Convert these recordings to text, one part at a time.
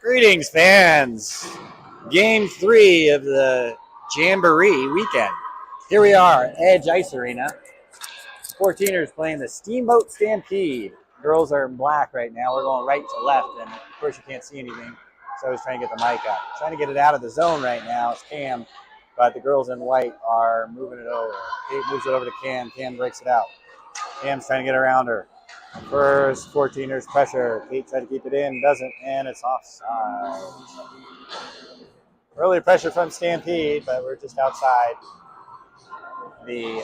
Greetings, fans. Game 3 of the Jamboree weekend. Here we are, Edge Ice Arena. 14ers playing the Steamboat Stampede. Girls are in black right now. We're going right to left, and of course you can't see anything, so I was trying to get the mic up. Trying to get it out of the zone right now. It's Cam, but the girls in white are moving it over. Kate moves it over to Cam. Cam breaks it out. Cam's trying to get around her. First 14ers pressure. Kate tried to keep it in, doesn't, and it's offside. Early pressure from Stampede, but we're just outside the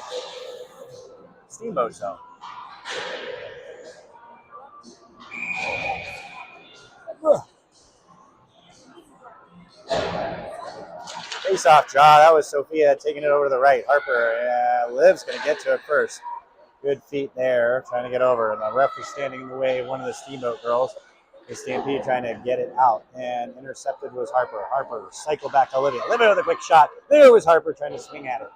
Steamboat zone. Face-off draw. That was Sophia taking it over to the right. Harper, Liv's going to get to it first. Good feet there, trying to get over. And the ref was standing in the way of one of the Steamboat girls. The Stampede trying to get it out. And intercepted was Harper. Harper cycled back to Olivia. Olivia with a quick shot. There was Harper trying to swing at it.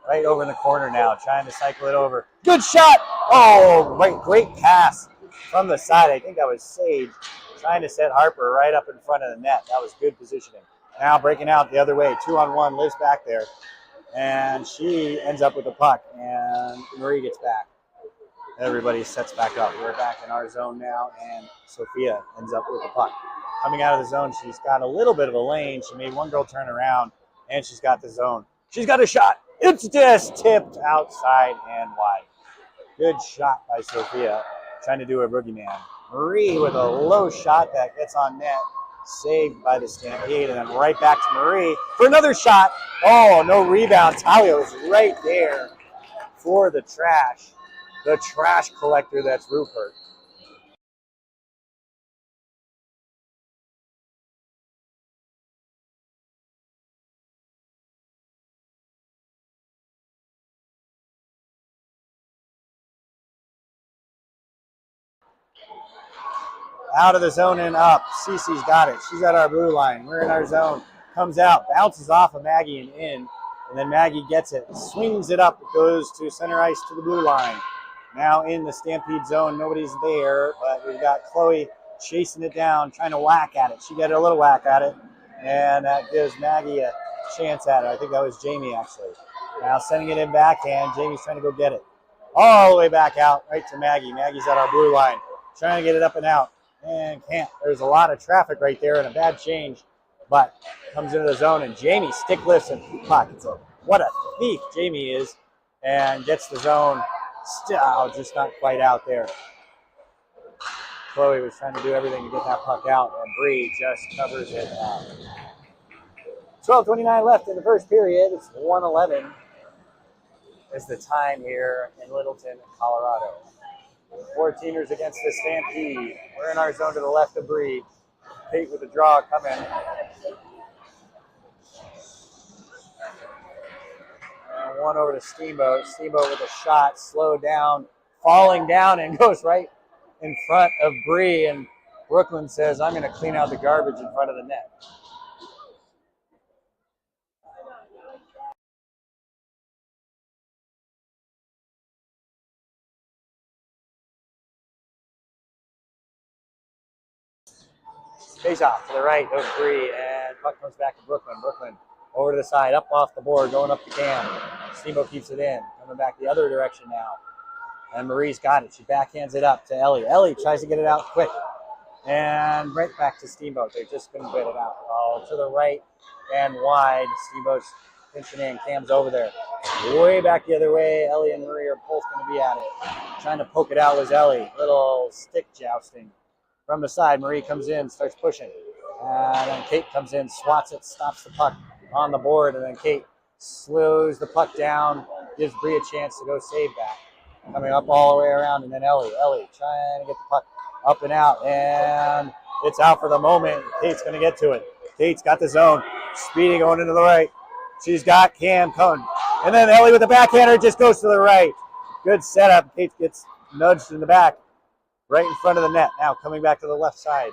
Right over in the corner now, trying to cycle it over. Good shot! Oh, right, great pass from the side. I think that was Sage trying to set Harper right up in front of the net. That was good positioning. Now breaking out the other way. 2-on-1, Liv's back there. And she ends up with the puck. And Marie gets back. Everybody sets back up. We're back in our zone now, and Sophia ends up with the puck. Coming out of the zone, she's got a little bit of a lane. She made one girl turn around, and she's got the zone. She's got a shot. It's just tipped outside and wide. Good shot by Sophia, trying to do a boogeyman. Marie with a low shot that gets on net, saved by the Stampede, and then right back to Marie for another shot. Oh, no rebound. Talia was right there for the trash. The trash collector, that's Rupert. Out of the zone and up. Cece's got it. She's at our blue line. We're in our zone. Comes out, bounces off of Maggie and in. And then Maggie gets it, swings it up. It goes to center ice to the blue line. Now in the Stampede zone, nobody's there, but we've got Chloe chasing it down, trying to whack at it. She got a little whack at it, and that gives Maggie a chance at it. I think that was Jamie, actually. Now sending it in backhand. Jamie's trying to go get it. All the way back out, right to Maggie. Maggie's at our blue line, trying to get it up and out, and can't. There's a lot of traffic right there and a bad change, but comes into the zone, and Jamie stick lifts and pockets it. What a thief Jamie is, and gets the zone. Still just not quite out there. Chloe was trying to do everything to get that puck out, and Bree just covers it out. 12:29 left in the first period. It's 1:11 is the time here in Littleton, Colorado. 14ers against the Stampede. We're in our zone to the left of Bree. Kate with the draw coming. One over to Steamboat. Steamboat with a shot, slowed down, falling down, and goes right in front of Bree. And Brooklyn says, I'm going to clean out the garbage in front of the net. Face off to the right of Bree, and puck comes back to Brooklyn. Brooklyn over to the side, up off the board, going up the Cam. Steamboat keeps it in, coming back the other direction now. And Marie's got it. She backhands it up to Ellie. Ellie tries to get it out quick. And right back to Steamboat. They just couldn't get it out. Oh, to the right and wide. Steamboat's pinching in. Cam's over there. Way back the other way. Ellie and Marie are both going to be at it. Trying to poke it out was Ellie. Little stick jousting. From the side, Marie comes in, starts pushing. And then Kate comes in, swats it, stops the puck on the board, and then Kate slows the puck down, gives Bree a chance to go save back. Coming up all the way around, and then Ellie trying to get the puck up and out, and it's out for the moment. Kate's going to get to it. Kate's got the zone, speeding going into the right. She's got Cam coming, and then Ellie with the backhander just goes to the right. Good setup. Kate gets nudged in the back, right in front of the net. Now coming back to the left side.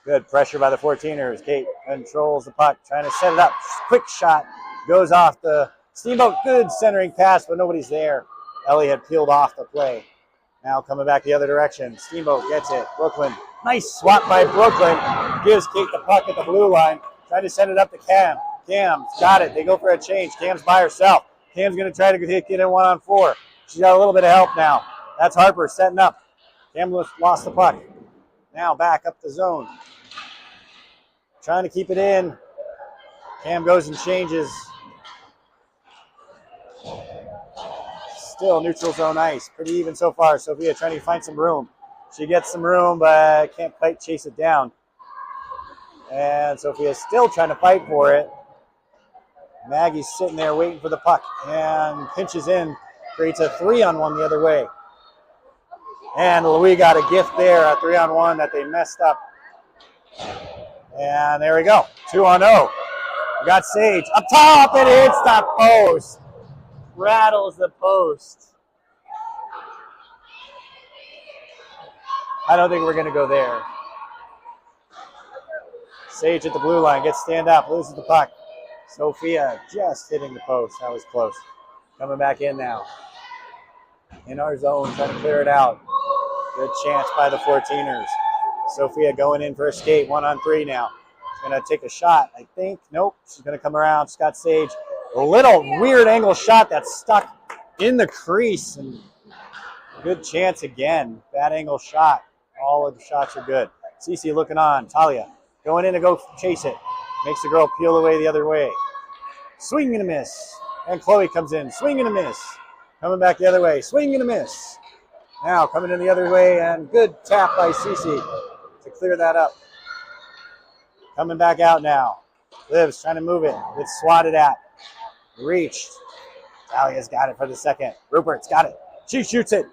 Good pressure by the 14ers. Kate controls the puck, trying to set it up. Quick shot goes off the Steamboat. Good centering pass, but nobody's there. Ellie had peeled off the play. Now coming back the other direction. Steamboat gets it. Brooklyn. Nice swap by Brooklyn. gives Kate the puck at the blue line. Trying to send it up to Cam. Cam's got it. They go for a change. Cam's by herself. Cam's going to try to get in 1-on-4. She's got a little bit of help now. That's Harper setting up. Cam lost the puck. Now back up the zone. Trying to keep it in. Cam goes and changes. Still neutral zone ice. Pretty even so far. Sophia trying to find some room. She gets some room, but can't quite chase it down. And Sophia's still trying to fight for it. Maggie's sitting there waiting for the puck and pinches in. Creates a 3-on-1 the other way. And Louis got a gift there, a 3-on-1 that they messed up. And there we go, 2-on-0. We got Sage up top, and it hits the post. Rattles the post. I don't think we're going to go there. Sage at the blue line, gets stand up, loses the puck. Sophia just hitting the post. That was close. Coming back in now. In our zone, trying to clear it out. Good chance by the 14ers. Sophia going in for a skate, 1-on-3 now. She's going to take a shot, I think. Nope, she's going to come around. She's got Sage. A little weird angle shot that's stuck in the crease. And good chance again. Bad angle shot. All of the shots are good. Cece looking on. Talia going in to go chase it. Makes the girl peel away the other way. Swing and a miss. And Chloe comes in. Swing and a miss. Coming back the other way. Swing and a miss. Now coming in the other way, and good tap by Cece to clear that up. Coming back out now. Liv's trying to move it. It's swatted at. Reached. Talia's got it for the second. Rupert's got it. She shoots it.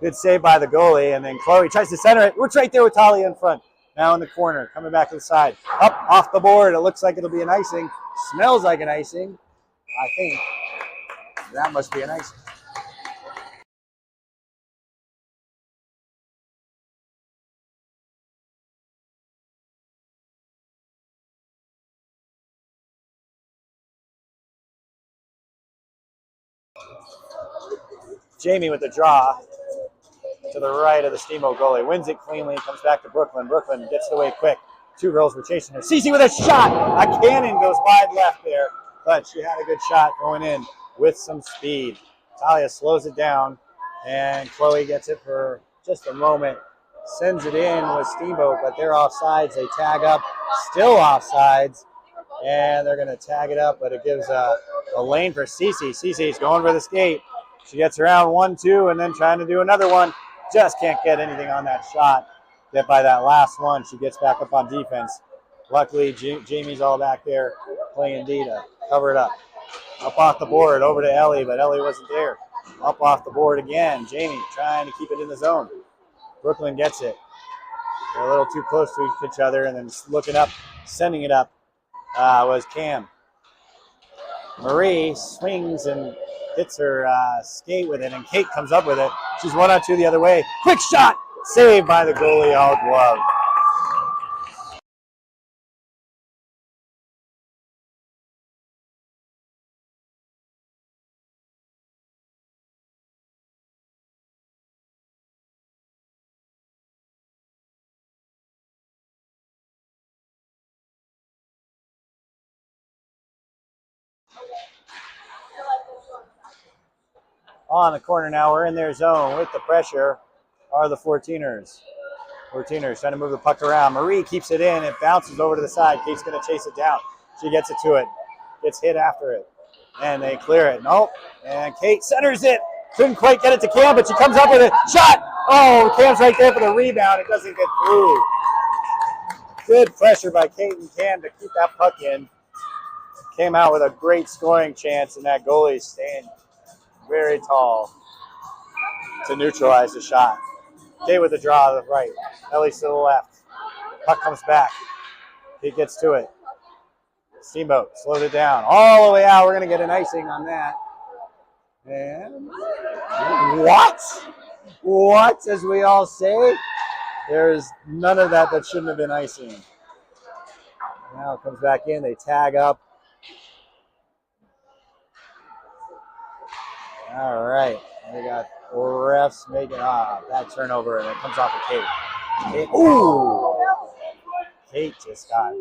Good save by the goalie, and then Chloe tries to center it. It's right there with Talia in front. Now in the corner, coming back to the side. Up, off the board. It looks like it'll be an icing. Smells like an icing. I think that must be an icing. Jamie with the draw to the right of the Steamboat goalie. Wins it cleanly, comes back to Brooklyn. Brooklyn gets it away quick. Two girls were chasing her. Cece with a shot. A cannon goes wide left there, but she had a good shot going in with some speed. Talia slows it down, and Chloe gets it for just a moment. Sends it in with Steamboat, but they're offsides. They tag up, still offsides, and they're going to tag it up, but it gives a lane for Cece. Cece's going for the skate. She gets around 1-2 and then trying to do another one. Just can't get anything on that shot. Get by that last one. She gets back up on defense. Luckily, Jamie's all back there playing D to cover it up. Up off the board, over to Ellie, but Ellie wasn't there. Up off the board again. Jamie trying to keep it in the zone. Brooklyn gets it. They're a little too close to each other, and then looking up, sending it up was Cam. Marie swings and hits her skate with it, and Kate comes up with it. She's 1-on-2 the other way. Quick shot! Saved by the goalie, all glove. On the corner now, we're in their zone with the pressure are the 14ers. 14ers trying to move the puck around. Marie keeps it in. It bounces over to the side. Kate's going to chase it down. She gets it to it. Gets hit after it. And they clear it. Nope. And Kate centers it. Couldn't quite get it to Cam, but she comes up with it. Shot! Oh, Cam's right there for the rebound. It doesn't get through. Good pressure by Kate and Cam to keep that puck in. Came out with a great scoring chance, and that goalie staying very tall to neutralize the shot. Kate with the draw to the right. Ellie to the left. Puck comes back. He gets to it. Steamboat slowed it down. All the way out. We're going to get an icing on that. And what? What, as we all say? There's none of that shouldn't have been icing. Now it comes back in. They tag up. All right. We got refs making bad turnover, and it comes off of Kate. Ooh! Kate just got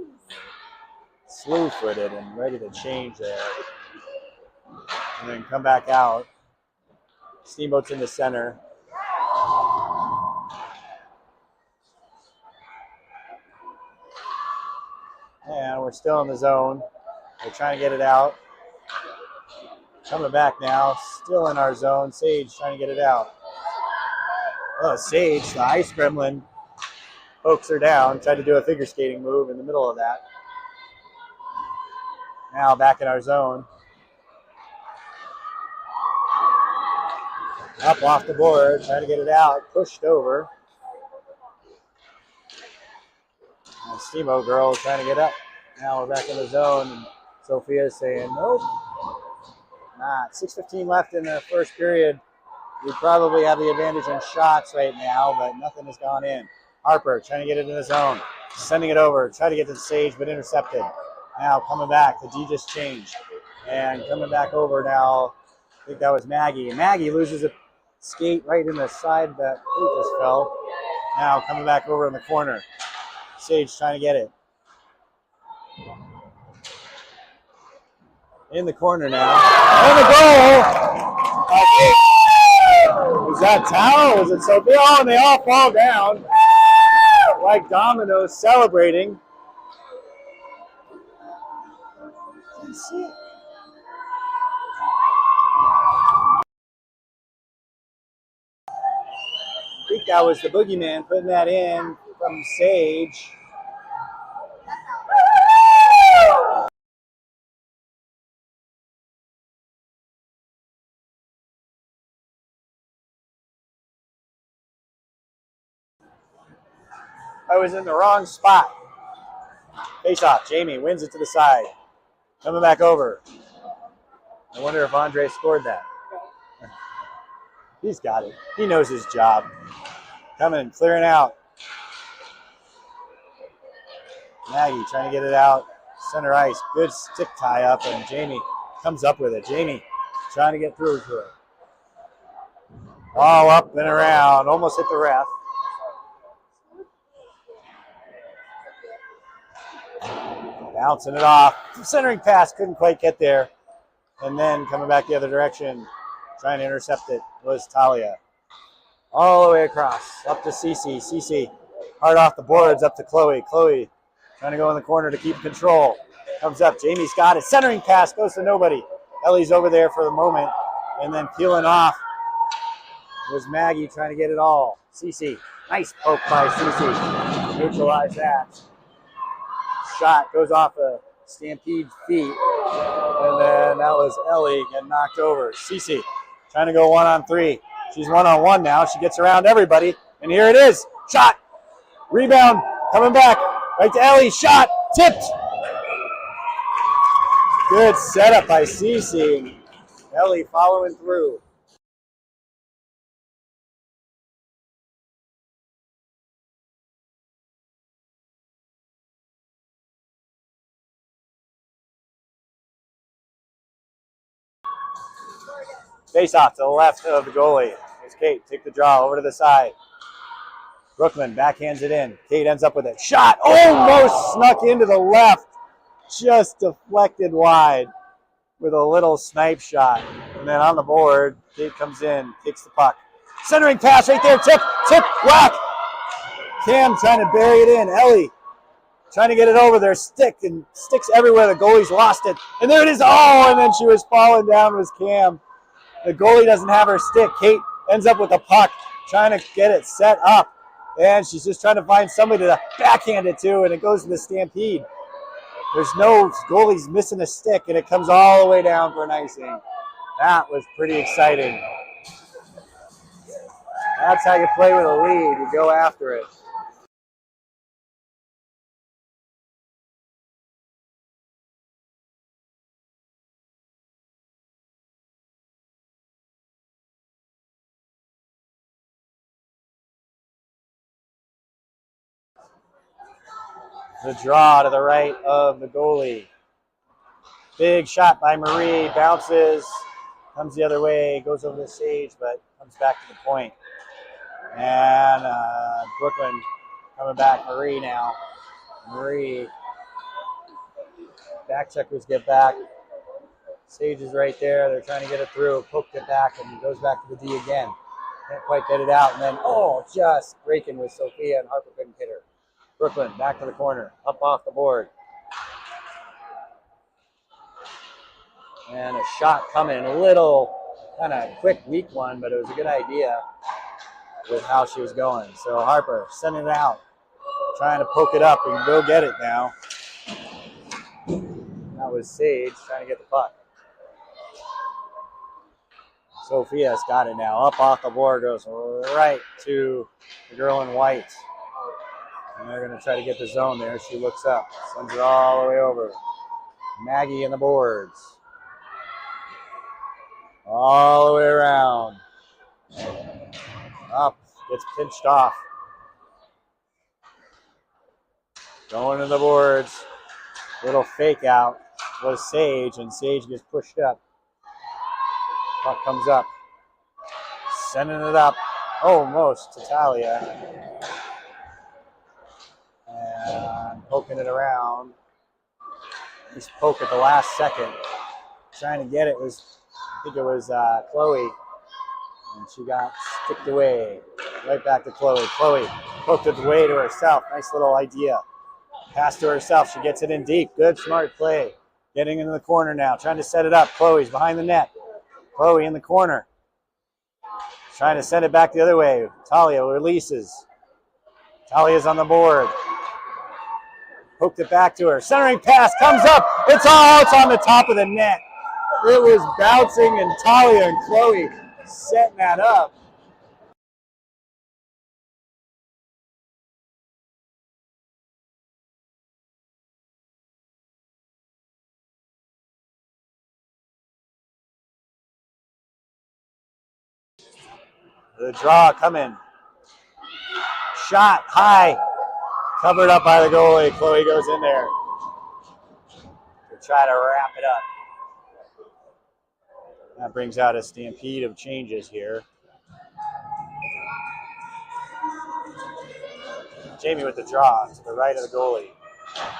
slew-footed and ready to change there. And then come back out. Steamboat's in the center. And we're still in the zone. We're trying to get it out. Coming back now, still in our zone. Sage trying to get it out. Oh, Sage, the ice gremlin, pokes her down. Tried to do a figure skating move in the middle of that. Now back in our zone. Up off the board, trying to get it out. Pushed over. And Steamboat girl trying to get up. Now we're back in the zone. And Sophia's saying, nope. Not. 6:15 left in the first period. We probably have the advantage in shots right now, but nothing has gone in. Harper trying to get it in the zone. Sending it over. Try to get to the Sage, but intercepted. Now coming back. The D just changed. And coming back over now, I think that was Maggie. Maggie loses a skate right in the side that he just fell. Now coming back over in the corner. Sage trying to get it. In the corner now. And the goal! Was that Tao? Was it Sophia? Oh, and they all fall down. Like dominoes celebrating. Let's see. I think that was the boogeyman putting that in from Sage. I was in the wrong spot. Face off. Jamie wins it to the side. Coming back over. I wonder if Andre scored that. He's got it. He knows his job. Coming, clearing out. Maggie trying to get it out. Center ice. Good stick tie up, and Jamie comes up with it. Jamie trying to get through to it. All up and around. Almost hit the ref. Bouncing it off. Centering pass. Couldn't quite get there. And then coming back the other direction. Trying to intercept it was Talia. All the way across. Up to Cece. Cece hard off the boards. Up to Chloe. Chloe trying to go in the corner to keep control. Comes up. Jamie's got it. Centering pass goes to nobody. Ellie's over there for the moment. And then peeling off was Maggie trying to get it all. Cece. Nice poke by Cece. Neutralize that. Shot goes off a Stampede feet. And then that was Ellie getting knocked over. Cece trying to go 1-on-3. She's 1-on-1 now. She gets around everybody. And here it is. Shot. Rebound. Coming back. Right to Ellie. Shot. Tipped. Good setup by Cece. Ellie following through. Face off to the left of the goalie. There's Kate. Take the draw over to the side. Brooklyn backhands it in. Kate ends up with it. Shot. Almost snuck into the left. Just deflected wide with a little snipe shot. And then on the board, Kate comes in, kicks the puck. Centering pass right there. Tip, whack. Cam trying to bury it in. Ellie trying to get it over there. Stick and sticks everywhere. The goalie's lost it. And there it is. Oh, and then she was falling down was Cam. The goalie doesn't have her stick. Kate ends up with the puck, trying to get it set up. And she's just trying to find somebody to backhand it to, and it goes to the Stampede. There's no goalie's missing a stick, and it comes all the way down for an icing. That was pretty exciting. That's how you play with a lead. You go after it. The draw to the right of the goalie. Big shot by Marie. Bounces. Comes the other way. Goes over the Sage, but comes back to the point. And Brooklyn coming back. Marie now. Marie. Back checkers get back. Sage is right there. They're trying to get it through. Poked it back and it goes back to the D again. Can't quite get it out. And then, just breaking with Sophia and Harper couldn't hit her. Brooklyn back to the corner. Up off the board. And a shot coming. A little kind of quick, weak one, but it was a good idea with how she was going. So Harper sending it out. Trying to poke it up and go get it now. That was Sage trying to get the puck. Sophia's got it now. Up off the board, goes right to the girl in white. And they're going to try to get the zone there. She looks up, sends it all the way over. Maggie in the boards. All the way around. Up, gets pinched off. Going to the boards. Little fake out was Sage, and Sage gets pushed up. Puck comes up. Sending it up almost to Talia. And poking it around. Just poke at the last second. Trying to get it was, I think it was Chloe. And she got sticked away. Right back to Chloe. Chloe poked it away to herself. Nice little idea. Pass to herself. She gets it in deep. Good, smart play. Getting into the corner now. Trying to set it up. Chloe's behind the net. Chloe in the corner. Trying to send it back the other way. Talia releases. Talia's on the board. Hooked it back to her. Centering pass comes up. It's on the top of the net. It was bouncing, and Talia and Chloe setting that up. The draw coming. Shot high. Covered up by the goalie. Chloe goes in there to try to wrap it up. That brings out a stampede of changes here. Jamie with the draw to the right of the goalie.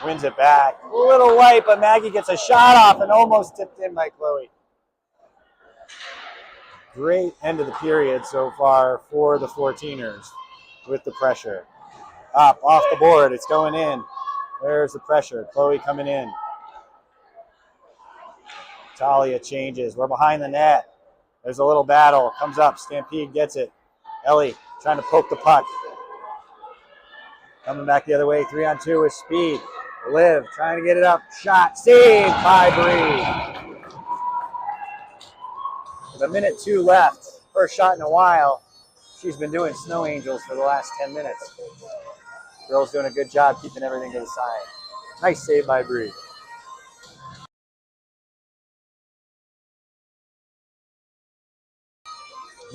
Wins it back. A little light, but Maggie gets a shot off and almost tipped in by Chloe. Great end of the period so far for the 14ers with the pressure. Up, off the board, it's going in. There's the pressure. Chloe coming in. Talia changes. We're behind the net. There's a little battle. Comes up. Stampede gets it. Ellie trying to poke the puck. Coming back the other way. 3-on-2 with speed. Liv trying to get it up. Shot. Saved by Bree. With 1:02 left. First shot in a while. She's been doing snow angels for the last 10 minutes. Girl's doing a good job keeping everything to the side. Nice save by Bree.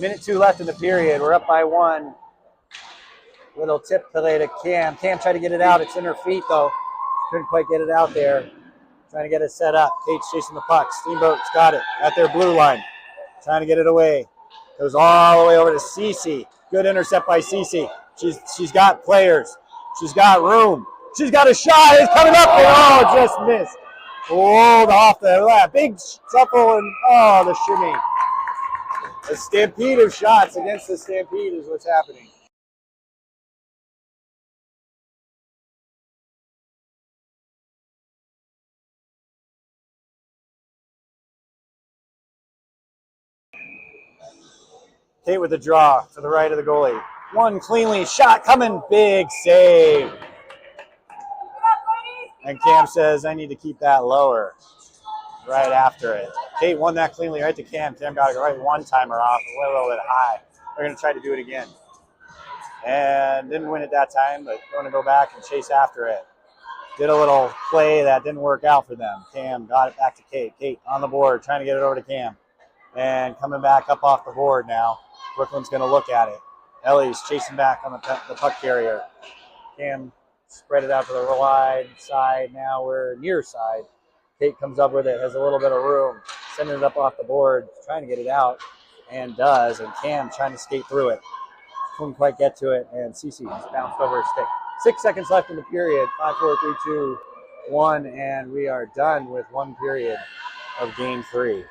Minute 2 left in the period. We're up by 1. Little tip play to Cam. Cam tried to get it out. It's in her feet, though. Couldn't quite get it out there. Trying to get it set up. Kate's chasing the puck. Steamboat's got it at their blue line. Trying to get it away. Goes all the way over to Cece. Good intercept by Cece. She's got players. She's got room. She's got a shot. It's coming up. And, just missed. Rolled off the big shuffle and the shimmy. A stampede of shots against the stampede is what's happening. Kate with the draw to the right of the goalie. One cleanly shot coming. Big save. And Cam says, I need to keep that lower right after it. Kate won that cleanly right to Cam. Cam got it right one-timer off. It went a little bit high. They're going to try to do it again. And didn't win it that time, but going to go back and chase after it. Did a little play that didn't work out for them. Cam got it back to Kate. Kate on the board, trying to get it over to Cam. And coming back up off the board now. Brooklyn's going to look at it. Ellie's chasing back on the puck carrier. Cam spread it out to the wide side. Now we're near side. Kate comes up with it, has a little bit of room. Sending it up off the board, trying to get it out, and does. And Cam trying to skate through it. Couldn't quite get to it, and Cece just bounced over her stick. 6 seconds left in the period. 5, 4, 3, 2, 1, and we are done with one period of game 3.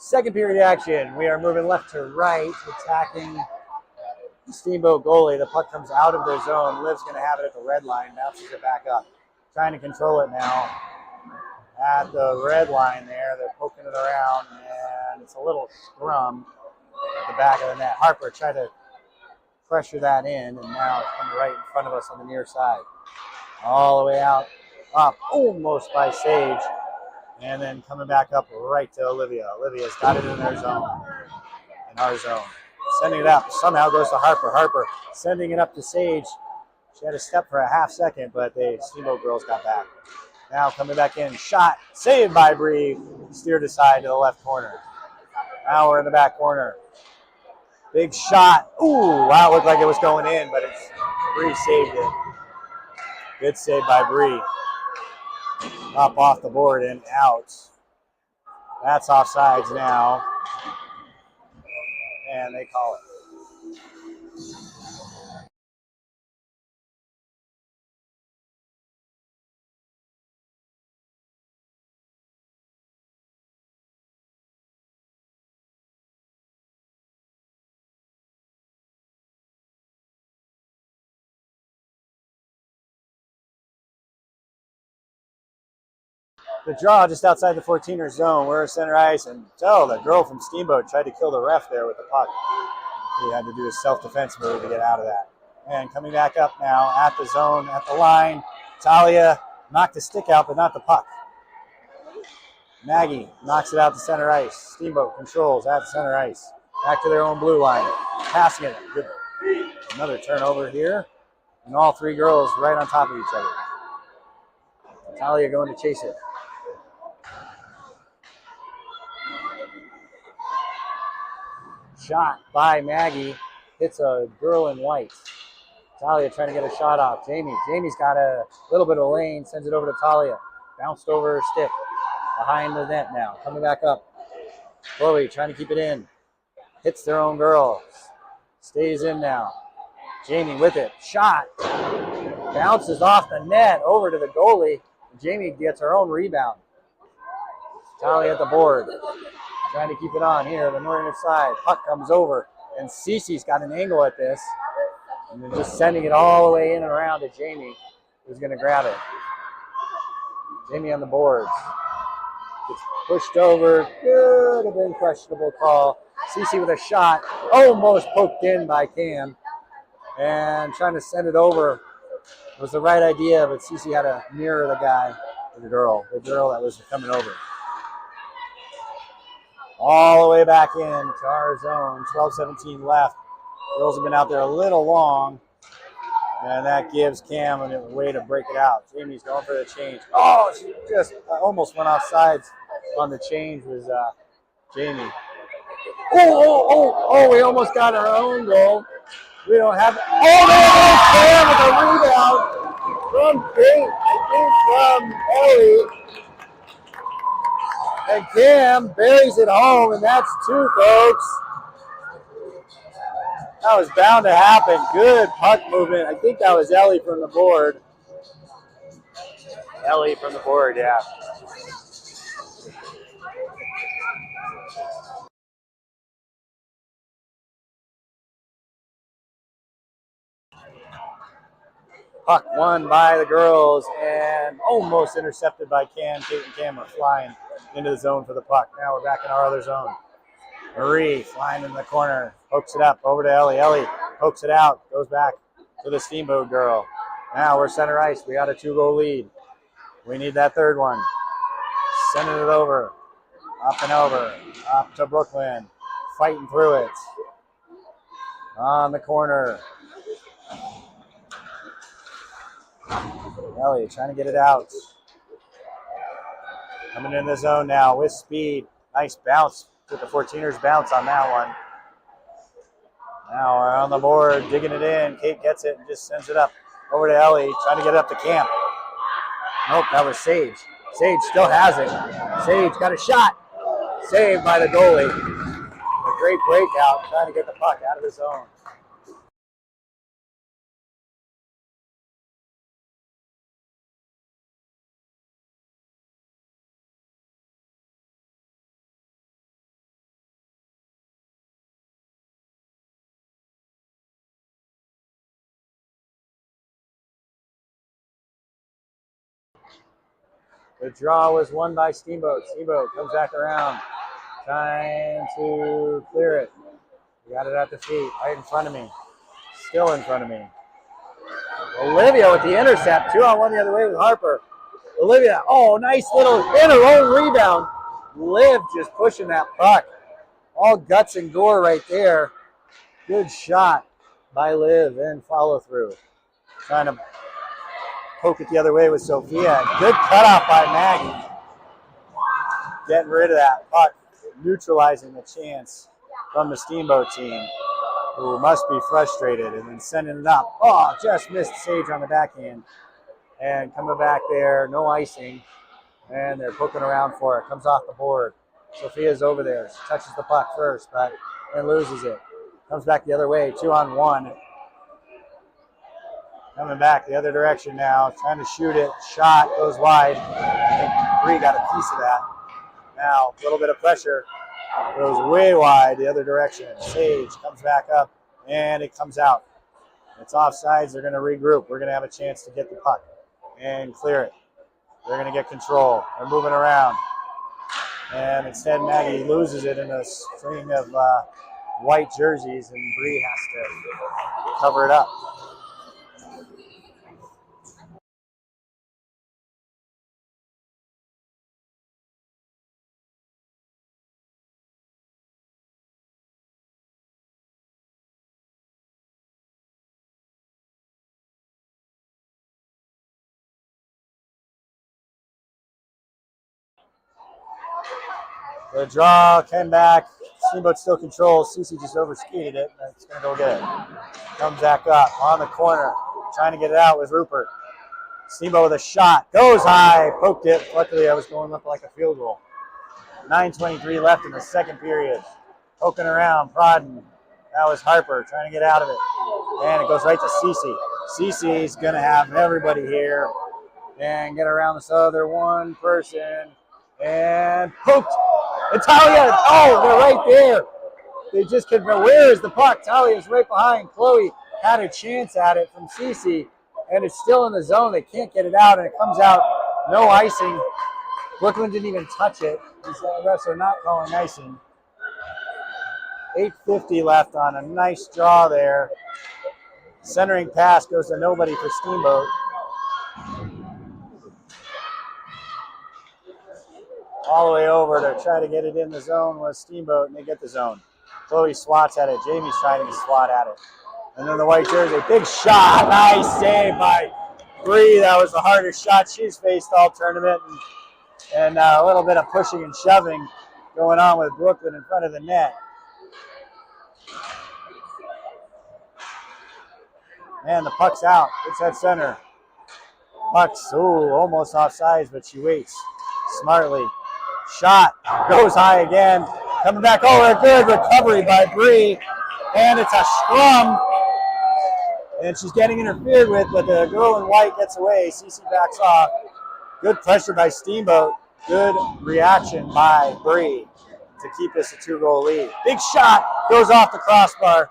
Second period action. We are moving left to right, attacking the Steamboat goalie. The puck comes out of their zone. Liv's going to have it at the red line, bounces it back up. Trying to control it now at the red line there. They're poking it around, and it's a little scrum at the back of the net. Harper tried to pressure that in, and now it's coming right in front of us on the near side. All the way out, up, almost by Sage. And then coming back up right to Olivia. Olivia's got it in their zone, in our zone. Sending it up, somehow goes to Harper. Harper sending it up to Sage. She had to step for a half second, but the Steamboat girls got back. Now coming back in, shot, saved by Bree, steered aside to the left corner. Now we're in the back corner. Big shot. Ooh, wow, it looked like it was going in, but Bree saved it. Good save by Bree. Up off the board and out. That's offsides now. And they call it. The draw just outside the 14er zone. We're center ice, and the girl from Steamboat tried to kill the ref there with the puck. He had to do a self-defense move to get out of that. And coming back up now at the zone, at the line, Talia knocked the stick out, but not the puck. Maggie knocks it out to center ice. Steamboat controls at center ice. Back to their own blue line. Passing it. Good. Another turnover here. And all three girls right on top of each other. Talia going to chase it. Shot by Maggie. Hits a girl in white. Talia trying to get a shot off. Jamie's got a little bit of lane. Sends it over to Talia. Bounced over her stick. Behind the net now. Coming back up. Chloe trying to keep it in. Hits their own girl. Stays in now. Jamie with it. Shot. Bounces off the net over to the goalie. Jamie gets her own rebound. Talia at the board. Trying to keep it on here, the northern side. Puck comes over, and Cece's got an angle at this. And they're just sending it all the way in and around to Jamie, who's going to grab it. Jamie on the boards. Gets pushed over. Could have been questionable call. Cece with a shot. Almost poked in by Cam. And trying to send it over. It was the right idea, but Cece had to mirror the guy, the girl that was coming over. all the way back in to our zone. 12-17 left. Girls have been out there a little long, and that gives Cam a way to break it out. Jamie's going for the change. Oh, she just almost went off sides on the change was Jamie. Oh, we almost got our own goal. We don't have it. Oh, there goes Cam with a rebound from Kate, I think from Ellie. And Cam buries it home, and that's two, folks. That was bound to happen. Good puck movement. I think that was Ellie from the board. Ellie from the board, yeah. Puck won by the girls and almost intercepted by Cam. Kate and Cam are flying into the zone for the puck. Now we're back in our other zone. Marie flying in the corner, pokes it up over to Ellie. Ellie pokes it out, goes back to the Steamboat girl. Now we're center ice. We got a 2-goal lead. We need that third one. Sending it over, up and over, up to Brooklyn, fighting through it. On the corner. Ellie trying to get it out. Coming in the zone now with speed. Nice bounce with the 14ers bounce on that one. Now we're on the board, digging it in. Kate gets it and just sends it up over to Ellie, trying to get it up to Camp. Nope, that was Sage. Sage still has it. Sage got a shot. Saved by the goalie. A great breakout, trying to get the puck out of the zone. The draw was won by Steamboat. Steamboat comes back around, trying to clear it. We got it at the feet, right in front of me. Still in front of me. Olivia with the intercept. 2-on-1 the other way with Harper. Olivia, oh, nice little in her own rebound. Liv just pushing that puck. All guts and gore right there. Good shot by Liv and follow through. Trying to poke it the other way with Sophia. Good cutoff by Maggie. Getting rid of that puck, neutralizing the chance from the Steamboat team, who must be frustrated, and then sending it up. Oh, just missed Sage on the backhand. And coming back there, no icing. And they're poking around for it. Comes off the board. Sophia's over there. She touches the puck first, but then loses it. Comes back the other way, 2-on-1. Coming back the other direction now, trying to shoot it. Shot goes wide. I think Bree got a piece of that. Now, a little bit of pressure. Goes way wide the other direction. Sage comes back up, and it comes out. It's offsides. They're going to regroup. We're going to have a chance to get the puck and clear it. They're going to get control. They're moving around. And instead, Maggie loses it in a string of white jerseys, and Bree has to cover it up. The draw came back. Steamboat still controls. Cece just overskated it. It's going to go get it. Comes back up on the corner. Trying to get it out with Rupert. Steamboat with a shot. Goes high. Poked it. Luckily, I was going up like a field goal. 9:23 left in the second period. Poking around, prodding. That was Harper trying to get out of it. And it goes right to Cece. Cece's going to have everybody here. And get around this other one person. And poked. Italia, oh, they're right there. They just couldn't. Where is the puck? Talia's right behind. Chloe had a chance at it from Cece, and it's still in the zone. They can't get it out, and it comes out. No icing. Brooklyn didn't even touch it. The refs are not calling icing. 8:50 left on a nice draw there. Centering pass goes to nobody for Steamboat. all the way over to try to get it in the zone was Steamboat, and they get the zone. Chloe swats at it. Jamie's trying to swat at it. And then the white jersey, big shot. Nice save by Bree. That was the hardest shot she's faced all tournament. And a little bit of pushing and shoving going on with Brooklyn in front of the net. And the puck's out. It's at center. Puck's, almost offsides, but she waits smartly. Shot goes high again. Coming back over. Good recovery by Bree. And it's a scrum. And she's getting interfered with, but the girl in white gets away. Cece backs off. Good pressure by Steamboat. Good reaction by Bree to keep this a 2-goal lead. Big shot goes off the crossbar.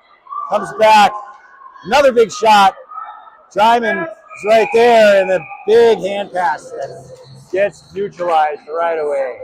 Comes back. Another big shot. Dryman is right there, and a big hand pass that gets neutralized right away.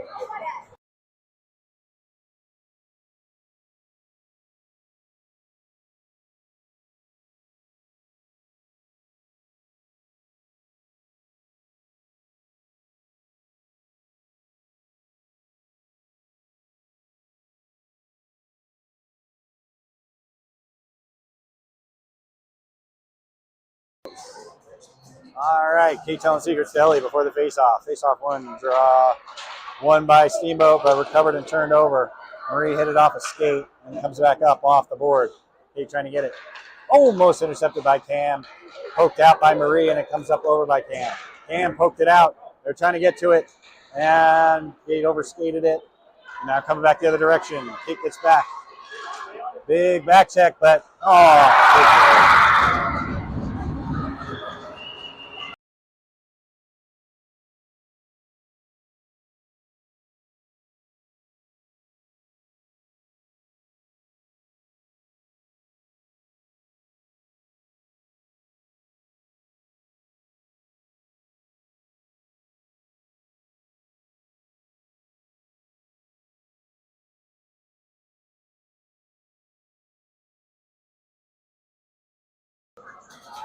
All right, Kate telling secrets to Ellie before the face-off. Face-off one, draw. Won by Steamboat, but recovered and turned over. Marie hit it off a skate and comes back up off the board. Kate trying to get it. Almost intercepted by Cam. Poked out by Marie, and it comes up over by Cam. Cam poked it out. They're trying to get to it, and Kate overskated it. Now coming back the other direction. Kate gets back. Big back check, but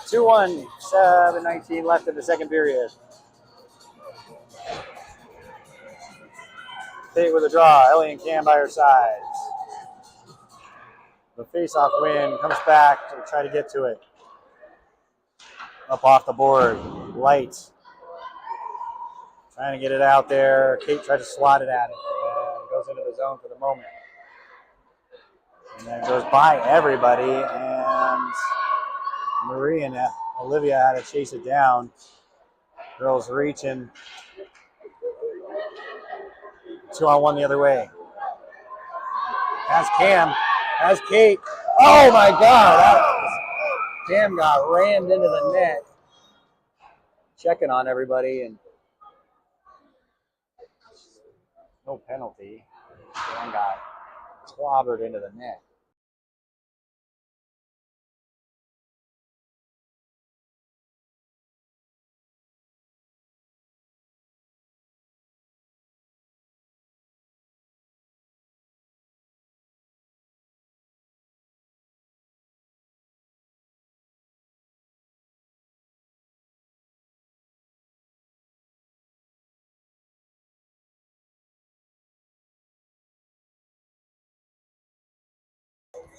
two-one, 7:19 left in the second period. Kate with a draw. Ellie and Cam by her sides. The face-off win comes back to try to get to it. Up off the board. Light. Trying to get it out there. Kate tried to swat it at it. And goes into the zone for the moment. And then goes by everybody. And Marie and Olivia had to chase it down. Girls reaching. 2-on-1 the other way. Has Cam. Has Kate. Oh my God. Cam got rammed into the net. Checking on everybody, and no penalty. Cam got clobbered into the net.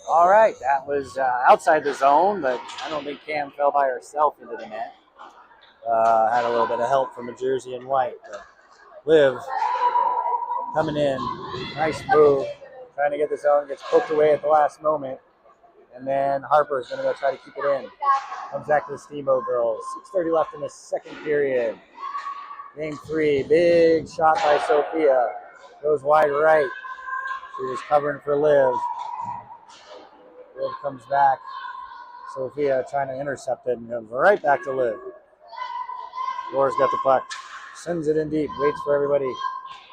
All right, that was outside the zone, but I don't think Cam fell by herself into the net. Had a little bit of help from a jersey in white. But Liv coming in, nice move, trying to get the zone, gets poked away at the last moment. And then Harper's going to go try to keep it in. Comes back to the Steamboat girls. 6:30 left in the second period. Game 3, big shot by Sophia. Goes wide right. She was covering for Liv. Liv comes back. Sophia trying to intercept it and comes right back to Liv. Laura's got the puck. Sends it in deep. Waits for everybody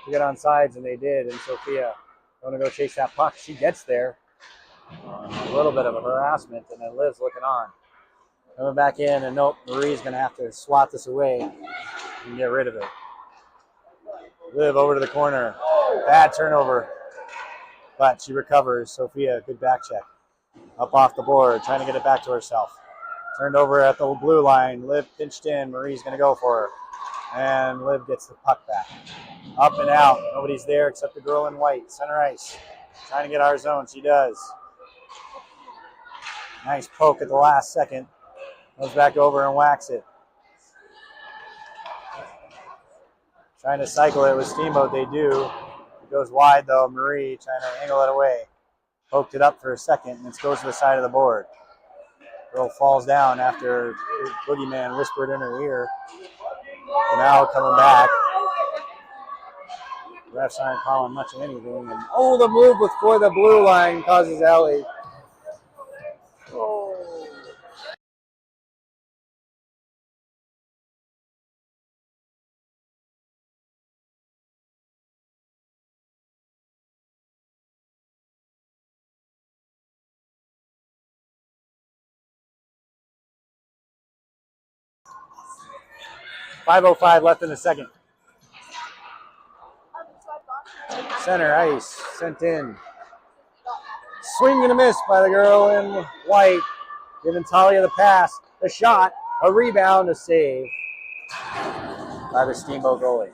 to get on sides, and they did. And Sophia going to go chase that puck. She gets there. A little bit of a harassment, and then Liv's looking on. Coming back in, and nope, Marie's going to have to swat this away and get rid of it. Liv over to the corner. Bad turnover, but she recovers. Sophia, good back check. Up off the board, trying to get it back to herself. Turned over at the blue line. Liv pinched in. Marie's going to go for her. And Liv gets the puck back. Up and out. Nobody's there except the girl in white. Center ice. Trying to get our zone. She does. Nice poke at the last second. Goes back over and whacks it. Trying to cycle it with Steamboat. They do. It goes wide though. Marie trying to angle it away. Poked it up for a second and it goes to the side of the board. Girl falls down after Boogeyman whispered in her ear. And now coming back. Refs aren't calling much of anything. And the move before the blue line causes Ellie. Oh. .505 left in the second. Center ice sent in. Swing and a miss by the girl in white. Giving Talia the pass, the shot, a rebound, a save by the Steamboat goalie.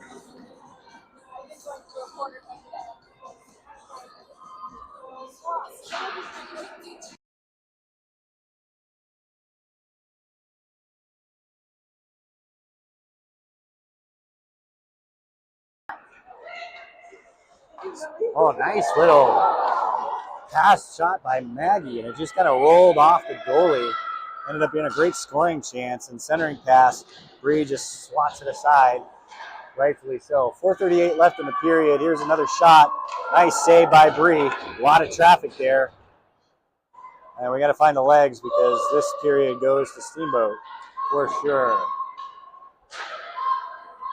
Nice little pass shot by Maggie, and it just kind of rolled off the goalie. Ended up being a great scoring chance, and centering pass, Bree just swats it aside, rightfully so. 4:38 left in the period. Here's another shot. Nice save by Bree. A lot of traffic there. And we got to find the legs because this period goes to Steamboat for sure.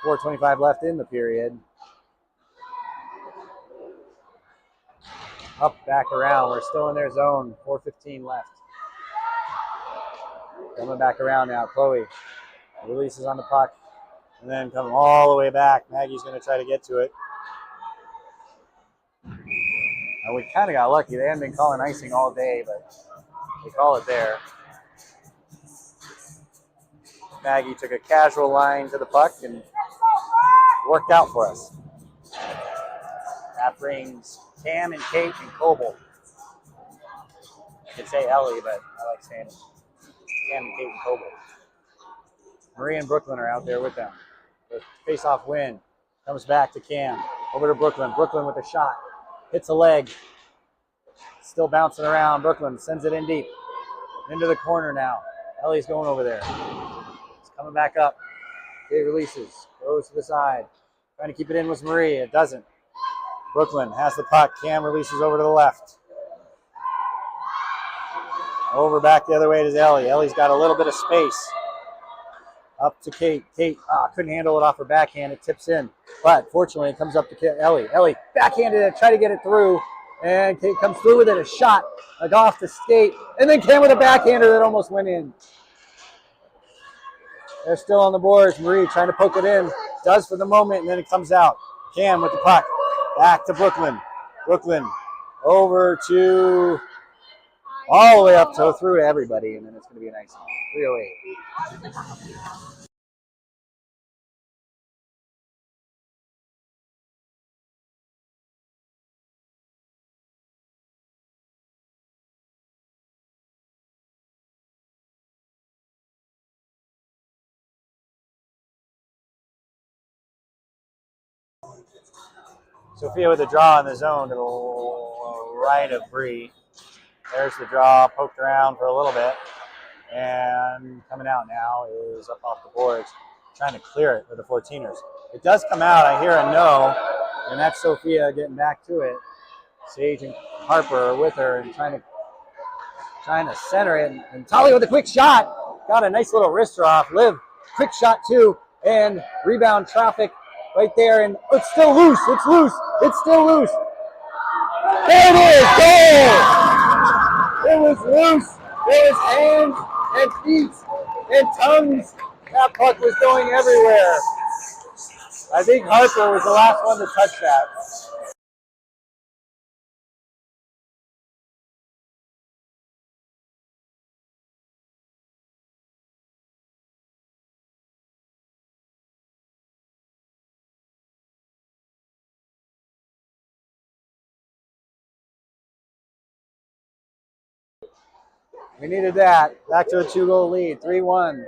4:25 left in the period. Up, back around. We're still in their zone. 4:15 left. Coming back around now. Chloe releases on the puck. And then coming all the way back. Maggie's going to try to get to it. And we kind of got lucky. They hadn't been calling icing all day, but they call it there. Maggie took a casual line to the puck and worked out for us. That brings Cam and Kate and Coble. I could say Ellie, but I like saying Cam and Kate and Coble. Marie and Brooklyn are out there with them. The face-off win comes back to Cam. Over to Brooklyn. Brooklyn with a shot. Hits a leg. Still bouncing around. Brooklyn sends it in deep. Into the corner now. Ellie's going over there. It's coming back up. Kate releases. Goes to the side. Trying to keep it in with Marie. It doesn't. Brooklyn has the puck. Cam releases over to the left. Over back the other way to Ellie. Ellie's got a little bit of space. Up to Kate. Kate couldn't handle it off her backhand. It tips in. But fortunately, it comes up to Ellie. Ellie backhanded it, tried to get it through. And Kate comes through with it. A shot. Like off the skate. And then Cam with a backhander that almost went in. They're still on the boards. Marie trying to poke it in. Does for the moment, and then it comes out. Cam with the puck. Back to Brooklyn. Brooklyn over to all the way up to through to everybody, and then it's going to be a nice 308. Sophia with a draw in the zone to the right of Bree. There's the draw, poked around for a little bit. And coming out now is up off the boards, trying to clear it for the 14ers. It does come out. I hear a no, and that's Sophia getting back to it. Sage and Harper are with her and trying to center it. And Talia with a quick shot. Got a nice little wrister off. Liv, quick shot too. And rebound traffic right there. And it's still loose. It's loose. It's still loose. There it is. Goal! It was loose. There was hands and feet and tongues. That puck was going everywhere. I think Harper was the last one to touch that. We needed that. Back to a 2-goal lead. 3-1.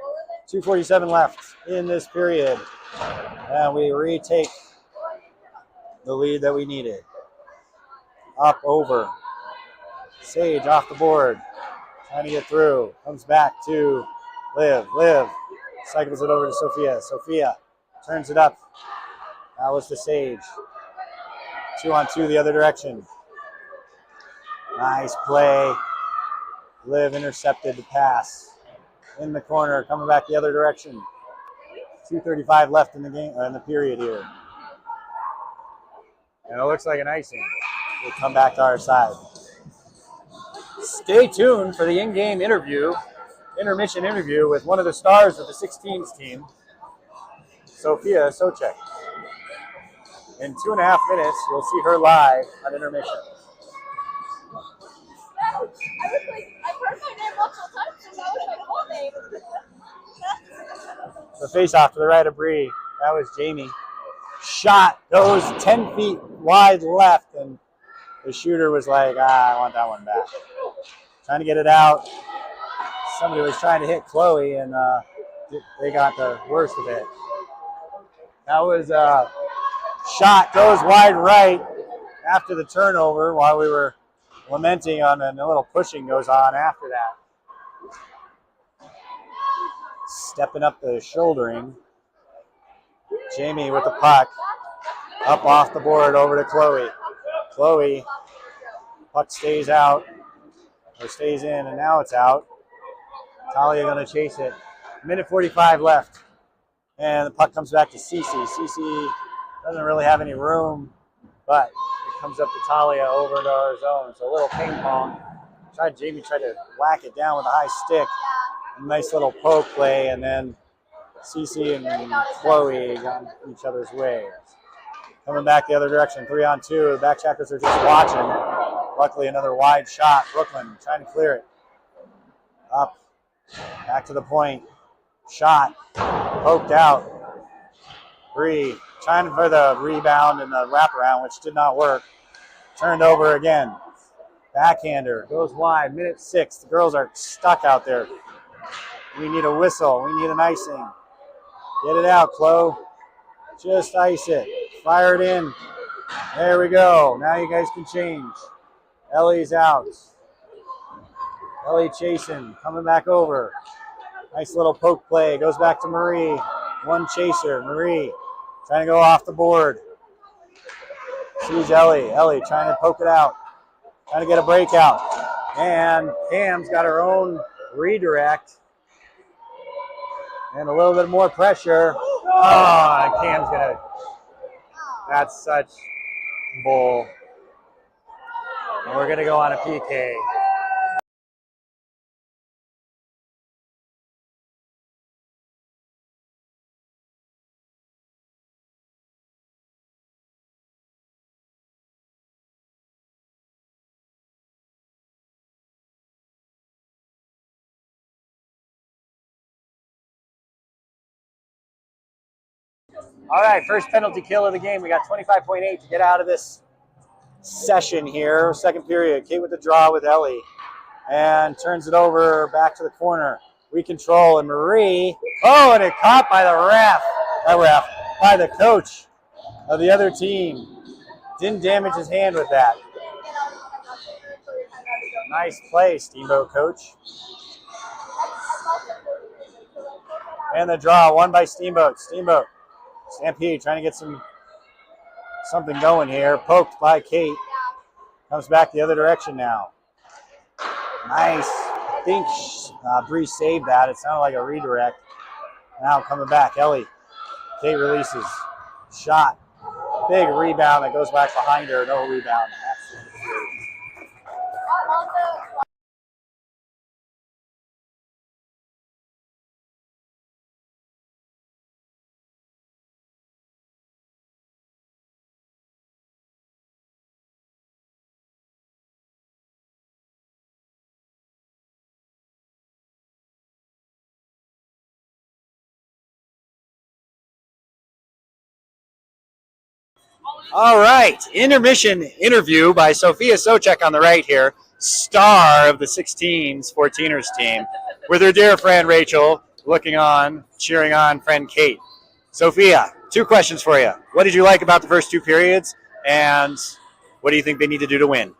2:47 left in this period. And we retake the lead that we needed. Up, over. Sage off the board. Trying to get through. Comes back to Liv. Liv cycles it over to Sophia. Sophia turns it up. That was to Sage. 2-on-2 the other direction. Nice play. Liv intercepted the pass. In the corner, coming back the other direction. 2:35 left in the game, in the period here. And it looks like an icing. We'll come back to our side. Stay tuned for the in-game intermission interview with one of the stars of the 16s team, Sophia Socek. In 2.5 minutes, you'll see her live on intermission. I've heard my name multiple times, and that was my whole name. The face-off to the right of Bree. That was Jamie. Shot goes 10 feet wide left, and the shooter was like, I want that one back. Trying to get it out. Somebody was trying to hit Chloe, and they got the worst of it. That was shot goes wide right after the turnover while we were lamenting on, and a little pushing goes on after that. Stepping up the shouldering. Jamie with the puck. Up off the board over to Chloe. Chloe, puck stays out, or stays in, and now it's out. Talia going to chase it. 1:45 left. And the puck comes back to Cece. Cece doesn't really have any room, but it comes up to Talia over into our zone. So a little ping pong. Jamie tried to whack it down with a high stick. A nice little poke play, and then Cece and Chloe got in each other's way. Coming back the other direction, 3-on-2. The backcheckers are just watching. Luckily, another wide shot. Brooklyn trying to clear it. Up, back to the point. Shot, poked out. Bree trying for the rebound and the wraparound, which did not work. Turned over again. Backhander goes wide. 1:06. The girls are stuck out there. We need a whistle. We need an icing. Get it out, Chloe. Just ice it. Fire it in. There we go. Now you guys can change. Ellie's out. Ellie chasing. Coming back over. Nice little poke play. Goes back to Marie. One chaser. Marie trying to go off the board. Sees Ellie. Ellie trying to poke it out. Trying to get a breakout. And Pam's got her own redirect. And a little bit more pressure. Oh, and Cam's gonna. That's such bull. And we're gonna go on a PK. All right, first penalty kill of the game. We got 25.8 to get out of this session here. Second period. Kate with the draw with Ellie. And turns it over back to the corner. We control, and Marie. Oh, and it caught by the by the coach of the other team. Didn't damage his hand with that. Nice play, Steamboat coach. And the draw, won by Steamboat. Steamboat. Stampede trying to get something going here. Poked by Kate. Comes back the other direction now. Nice. I think Bree saved that. It sounded like a redirect. Now coming back. Ellie. Kate releases. Shot. Big rebound that goes back behind her. No rebound. All right, intermission interview by Sophia Socek on the right here, star of the 16s, 14ers team, with her dear friend Rachel looking on, cheering on friend Kate. Sophia, two questions for you. What did you like about the first two periods, and what do you think they need to do to win?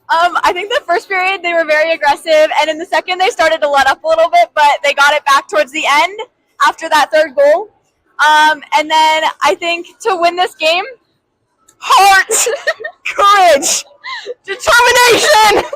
I think the first period they were very aggressive, and in the second they started to let up a little bit, but they got it back towards the end after that third goal. And then I think to win this game, heart, courage, determination.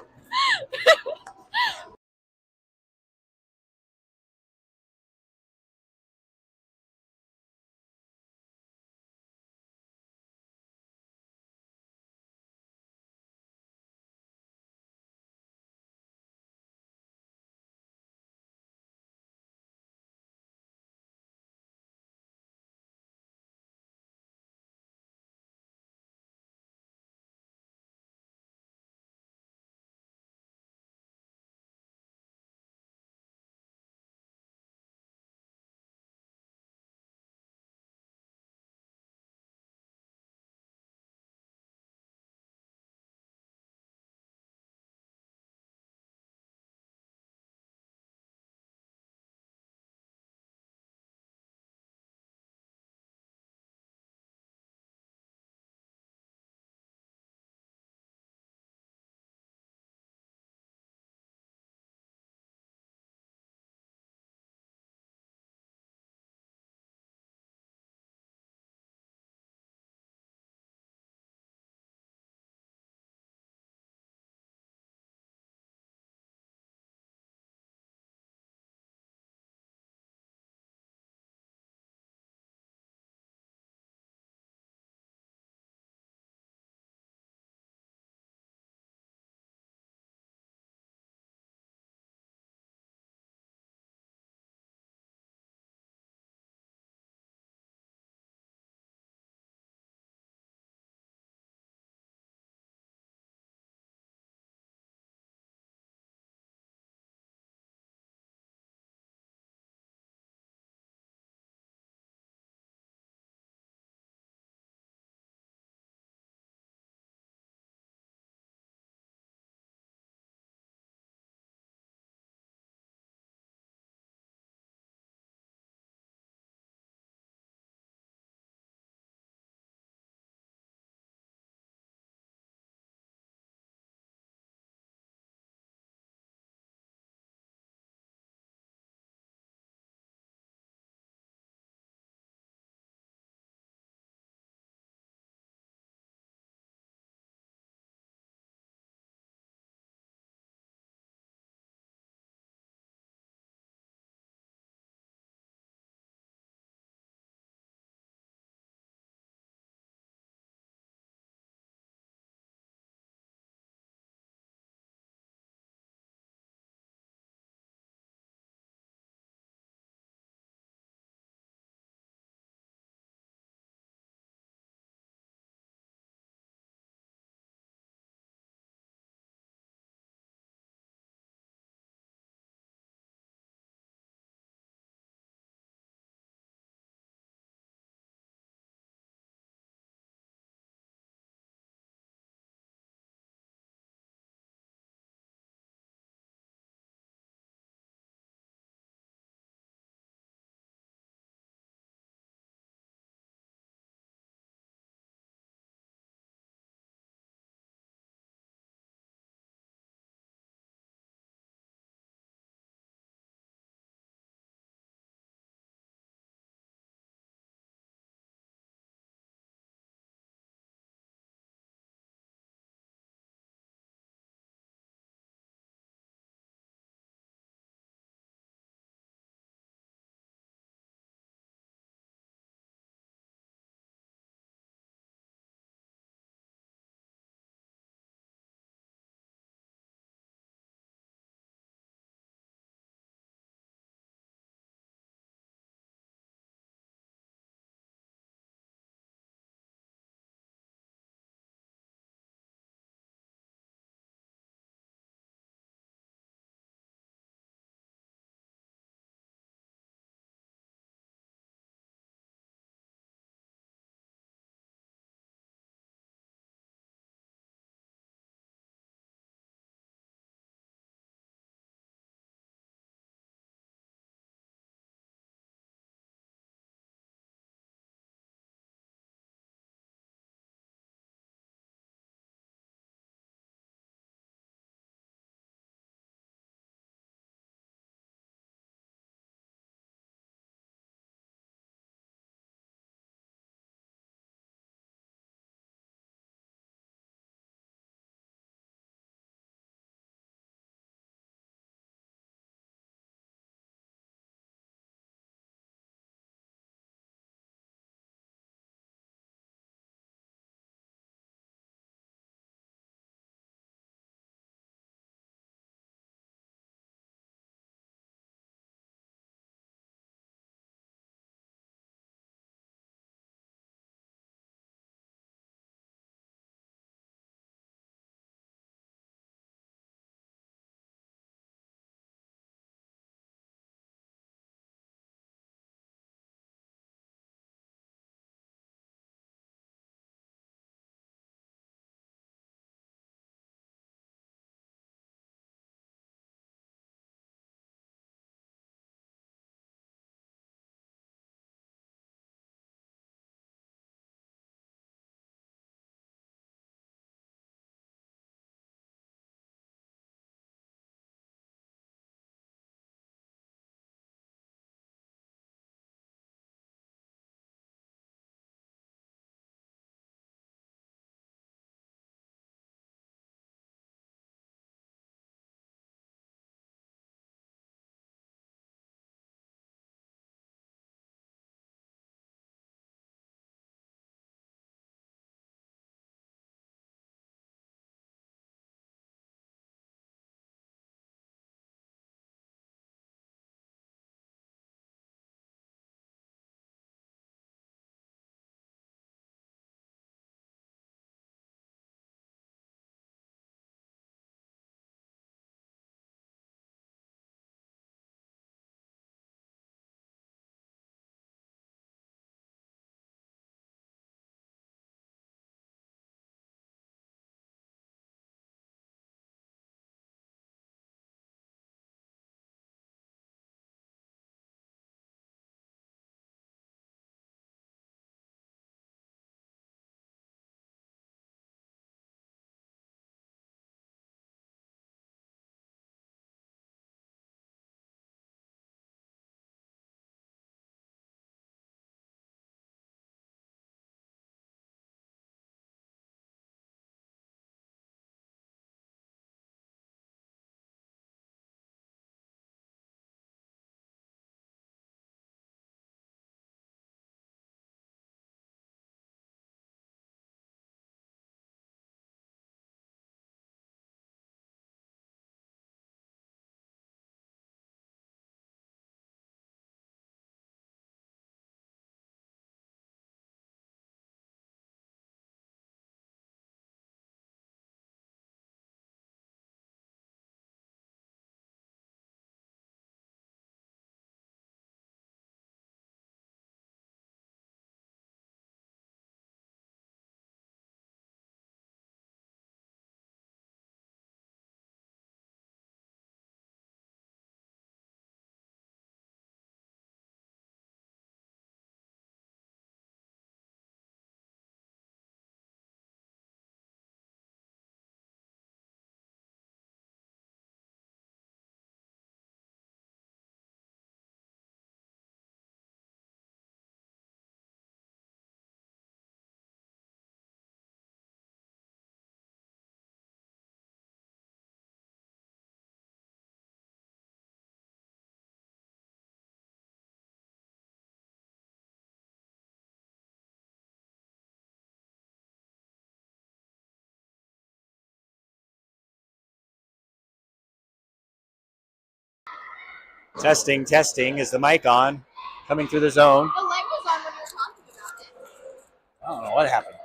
Testing, testing. Is the mic on? Coming through the zone. The light was on when you were talking about it. I don't know what happened.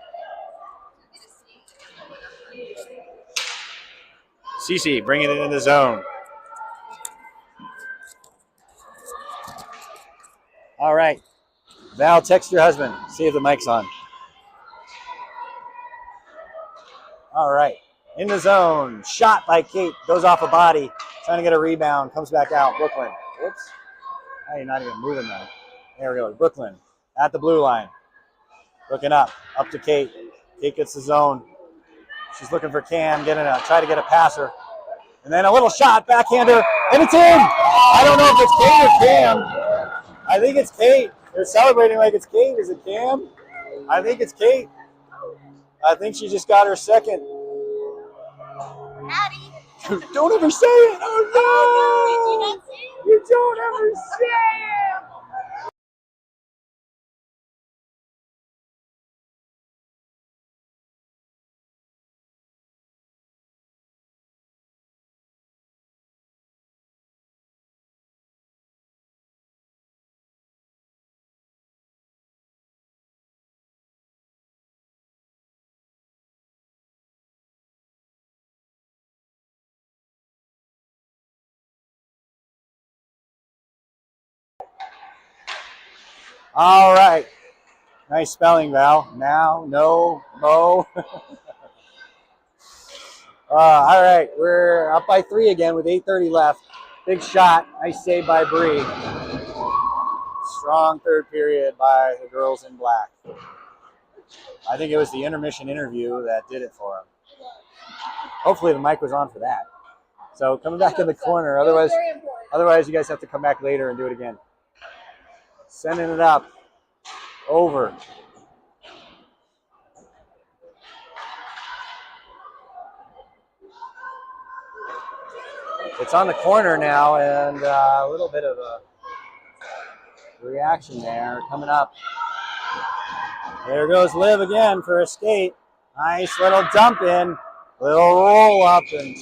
Cece, bringing it in the zone. All right. Val, text your husband. See if the mic's on. All right. In the zone. Shot by Kate. Goes off a body. Trying to get a rebound. Comes back out. Brooklyn. Whoops. Now you're not even moving though. There we go. Brooklyn at the blue line. Looking up. Up to Kate. Kate gets the zone. She's looking for Cam. Try to get a passer. And then a little shot. Backhander. And it's in. I don't know if it's Kate or Cam. I think it's Kate. They're celebrating like it's Kate. Is it Cam? I think it's Kate. I think she just got her second. Maddie. Don't ever say it. Oh no! Did you not say it? You don't ever say it. All right. Nice spelling, Val. Now, no, Mo. All right. We're up by 3 again with 8:30 left. Big shot. Nice save by Bree. Strong third period by the girls in black. I think it was the intermission interview that did it for them. Hopefully the mic was on for that. So coming back in the corner. Otherwise, you guys have to come back later and do it again. Sending it up. Over. It's on the corner now, and a little bit of a reaction there coming up. There goes Liv again for a skate. Nice little dump in, little roll up, and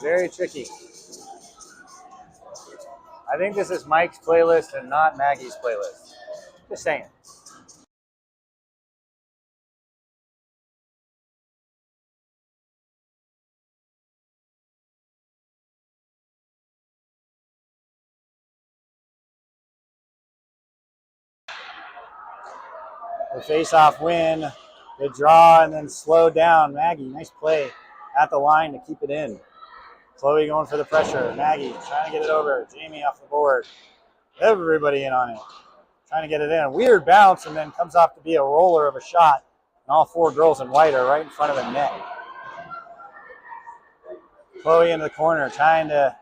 very tricky. I think this is Mike's playlist and not Maggie's playlist. Just saying. The face-off win, the draw, and then slow down. Maggie, nice play at the line to keep it in. Chloe going for the pressure. Maggie trying to get it over. Jamie off the board. Everybody in on it. Trying to get it in. Weird bounce, and then comes off to be a roller of a shot. And all 4 girls in white are right in front of the net. Chloe into the corner trying to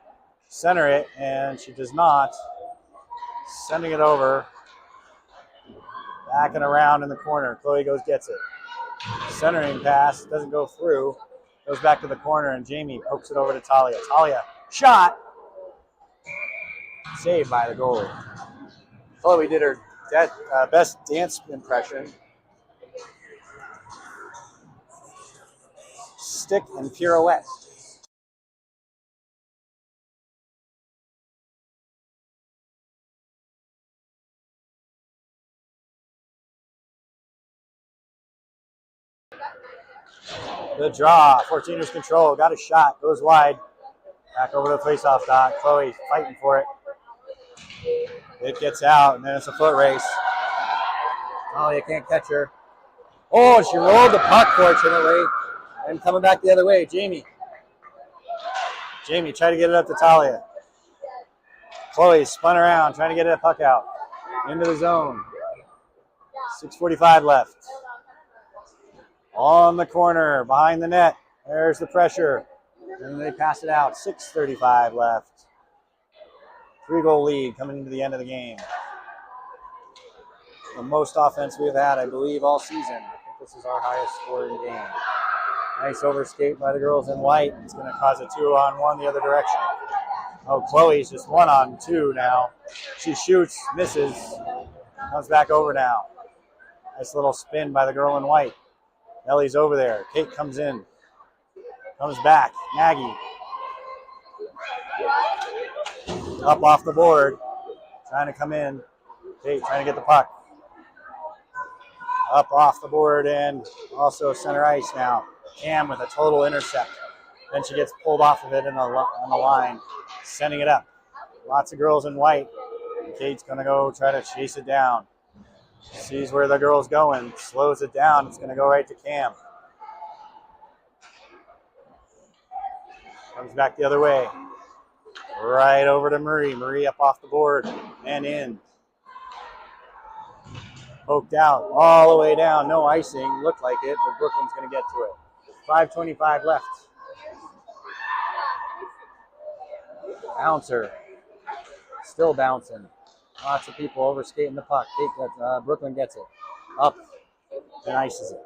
center it, and she does not. Sending it over. Back and around in the corner. Chloe gets it. Centering pass. Doesn't go through. Goes back to the corner, and Jamie pokes it over to Talia. Talia, shot. Saved by the goalie. Chloe did her best dance impression. Stick and pirouette. The draw, 14ers control, got a shot, goes wide. Back over to the faceoff dot. Chloe fighting for it. It gets out, and then it's a foot race. Oh, you can't catch her. Oh, she rolled the puck, fortunately. And coming back the other way, Jamie. Jamie tried to get it up to Talia. Chloe spun around, trying to get that puck out. Into the zone. 6:45 left. On the corner, behind the net. There's the pressure. And they pass it out. 6:35 left. 3-goal lead coming into the end of the game. The most offense we've had, I believe, all season. I think this is our highest scoring game. Nice overskate by the girls in white. It's going to cause a 2-on-1 the other direction. Oh, Chloe's just 1-on-2 now. She shoots, misses, comes back over now. Nice little spin by the girl in white. Ellie's over there. Kate comes in. Comes back. Maggie Up off the board. Trying to come in. Kate trying to get the puck. Up off the board and also center ice now. Cam with a total intercept. Then she gets pulled off of it on the line, sending it up. Lots of girls in white. And Kate's going to go try to chase it down. Sees where the girl's going, slows it down. It's going to go right to Cam. Comes back the other way. Right over to Marie. Marie up off the board and in. Poked out all the way down. No icing. Looked like it, but Brooklyn's going to get to it. 5:25 left. Bouncer. Still bouncing. Lots of people over skating the puck. Brooklyn gets it. Up and ices it.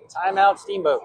Timeout, Steamboat.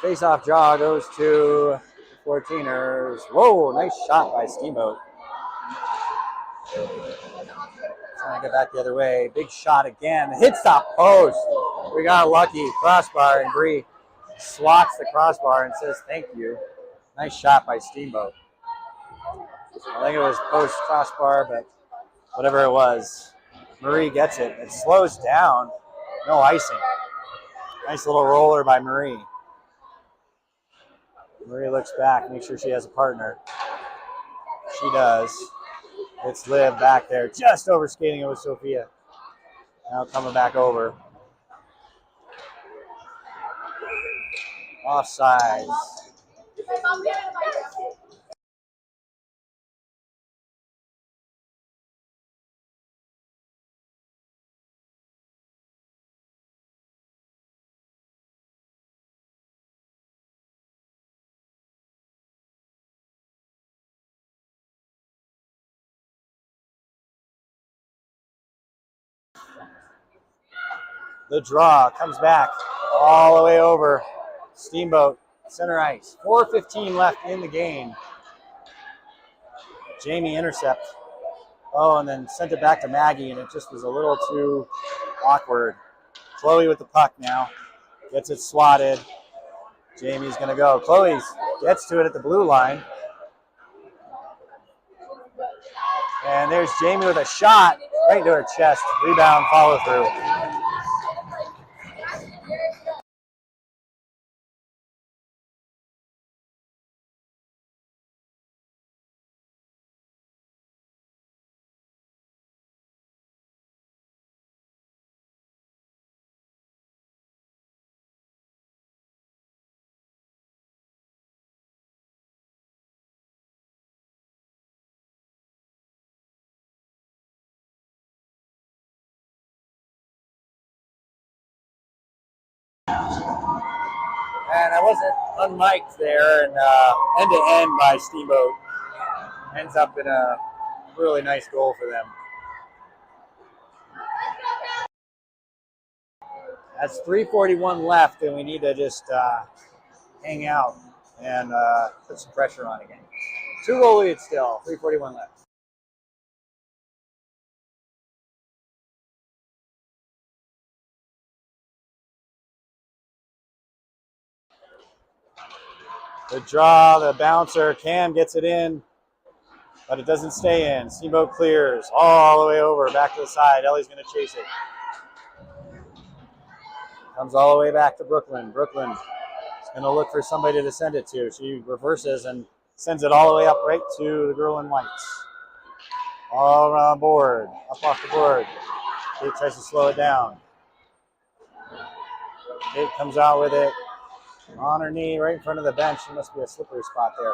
Face-off draw goes to 14ers. Whoa, nice shot by Steamboat. Trying to get back the other way. Big shot again. Hits the post. We got lucky. Crossbar, and Bree swats the crossbar and says thank you. Nice shot by Steamboat. I think it was post crossbar, but whatever it was. Marie gets it. It slows down. No icing. Nice little roller by Marie. Marie looks back, make sure she has a partner. She does. It's Liv back there, just over skating it with Sophia. Now coming back over. Offsides. The draw comes back all the way over. Steamboat, center ice. 4:15 left in the game. Jamie intercept. Oh, and then sent it back to Maggie, and it just was a little too awkward. Chloe with the puck now. Gets it swatted. Jamie's going to go. Chloe gets to it at the blue line. And there's Jamie with a shot right to her chest. Rebound, follow through. And I wasn't unmiked there, and end to end by Steamboat ends up in a really nice goal for them. That's 3:41 left, and we need to just hang out and put some pressure on again. 2-goal lead still, 3:41 left. The draw, the bouncer, Cam gets it in, but it doesn't stay in. Steamboat clears all the way over, back to the side. Ellie's going to chase it. Comes all the way back to Brooklyn. Brooklyn is going to look for somebody to send it to. She reverses and sends it all the way up right to the girl in whites. All around the board, up off the board. Kate tries to slow it down. Kate comes out with it on her knee right in front of the bench. There must be a slippery spot there.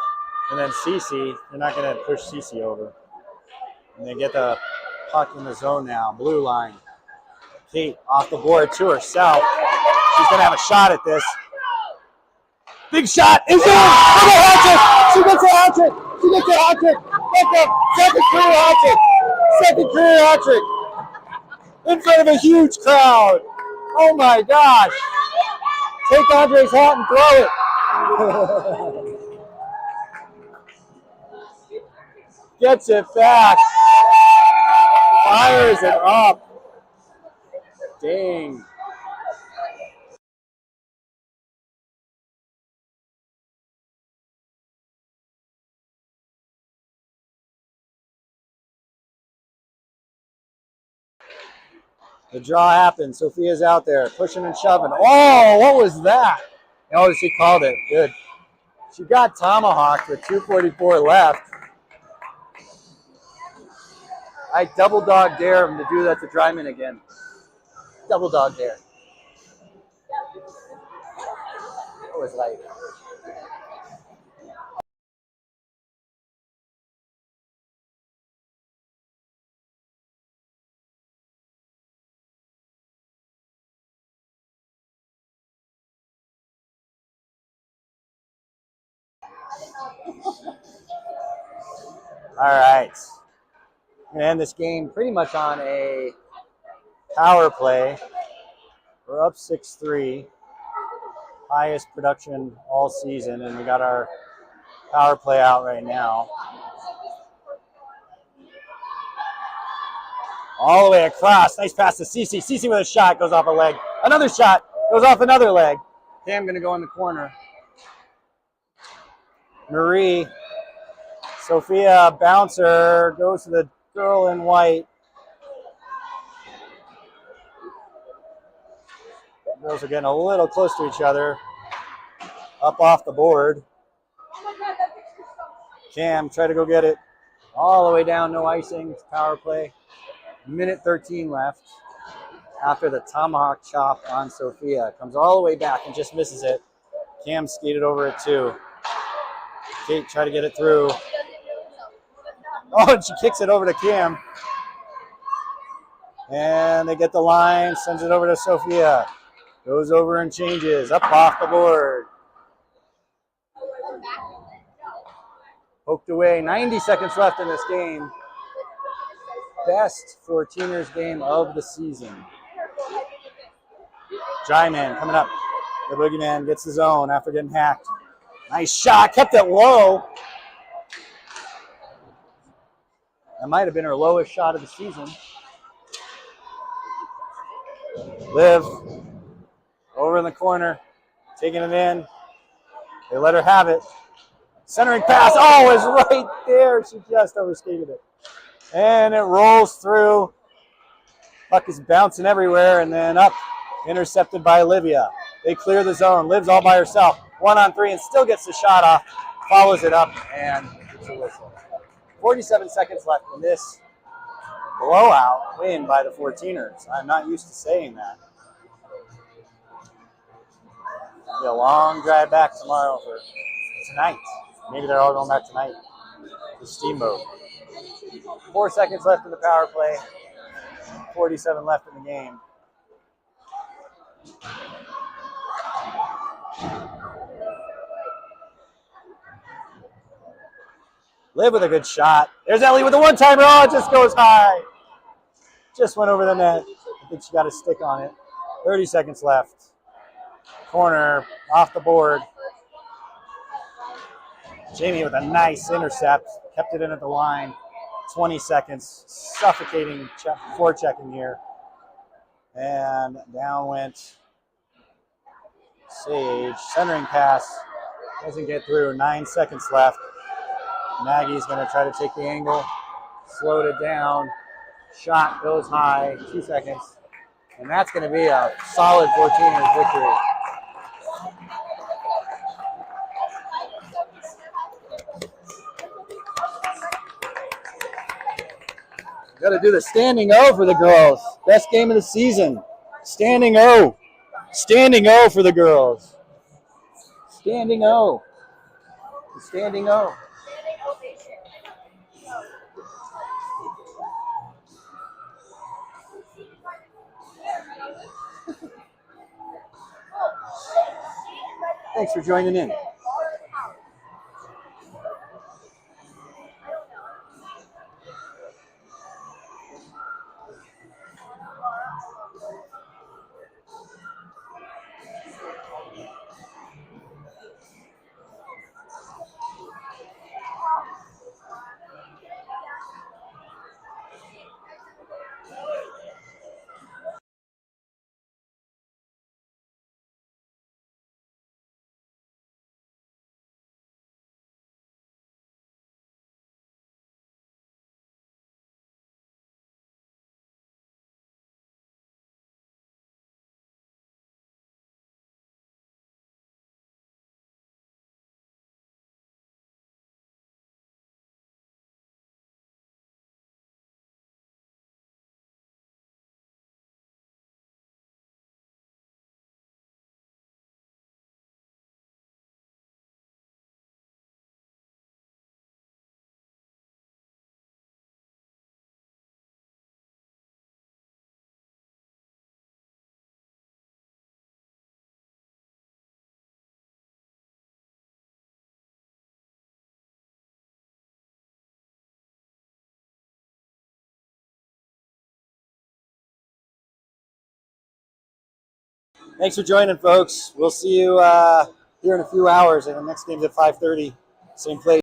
And then Cece, you're not going to push Cece over. And they get the puck in the zone now, blue line. Kate off the board to herself. She's going to have a shot at this. Big shot is in! She gets a hat trick! She gets a hat trick! Second career hat trick! Second career hat trick! In front of a huge crowd! Oh my gosh! Take Andre's hat and throw it! Gets it back! Fires it up! Dang! The draw happens. Sophia's out there, pushing and shoving. Oh, what was that? Oh, she called it. Good. She got tomahawked with 2:44 left. I double dog dare him to do that to Dryman again. Double dog dare. That was like. All right. I'm going to end this game pretty much on a power play. We're up 6-3. Highest production all season, and we got our power play out right now. All the way across. Nice pass to Cece. Cece with a shot. Goes off a leg. Another shot. Goes off another leg. Cam going to go in the corner. Marie. Sophia, bouncer. Goes to the girl in white. Girls are getting a little close to each other. Up off the board. Cam, try to go get it. All the way down, no icing. It's power play. Minute 13 left after the tomahawk chop on Sophia. Comes all the way back and just misses it. Cam skated over it too. Kate tried to get it through. Oh, and she kicks it over to Cam. And they get the line, sends it over to Sophia. Goes over and changes, up off the board. Poked away, 90 seconds left in this game. Best 14ers game of the season. Dryman coming up. The boogeyman gets the zone after getting hacked. Nice shot, kept it low. That might have been her lowest shot of the season. Liv over in the corner, taking it in. They let her have it. Centering pass. Oh, it's right there. She just overskated it. And it rolls through. Puck is bouncing everywhere and then up. Intercepted by Olivia. They clear the zone. Liv's all by herself. 1-on-3 and still gets the shot off. Follows it up and it's a whistle. 47 seconds left in this blowout win by the 14ers. I'm not used to saying that. It'll be a long drive back tomorrow for tonight. Maybe they're all going back tonight to Steamboat. 4 seconds left in the power play. 47 left in the game. Liv with a good shot. There's Ellie with the one-timer. Oh, it just goes high. Just went over the net. I think she got a stick on it. 30 seconds left. Corner, off the board. Jamie with a nice intercept. Kept it in at the line. 20 seconds. Suffocating forechecking here. And down went Sage. Centering pass. Doesn't get through. 9 seconds left. Maggie's going to try to take the angle. Slowed it down. Shot goes high. 2 seconds. And that's going to be a solid 14ers victory. Got to do the standing O for the girls. Best game of the season. Standing O. Standing O for the girls. Standing O. Standing O. Thanks for joining in. Thanks for joining, folks. We'll see you here in a few hours, and the next game's at 5:30. Same place.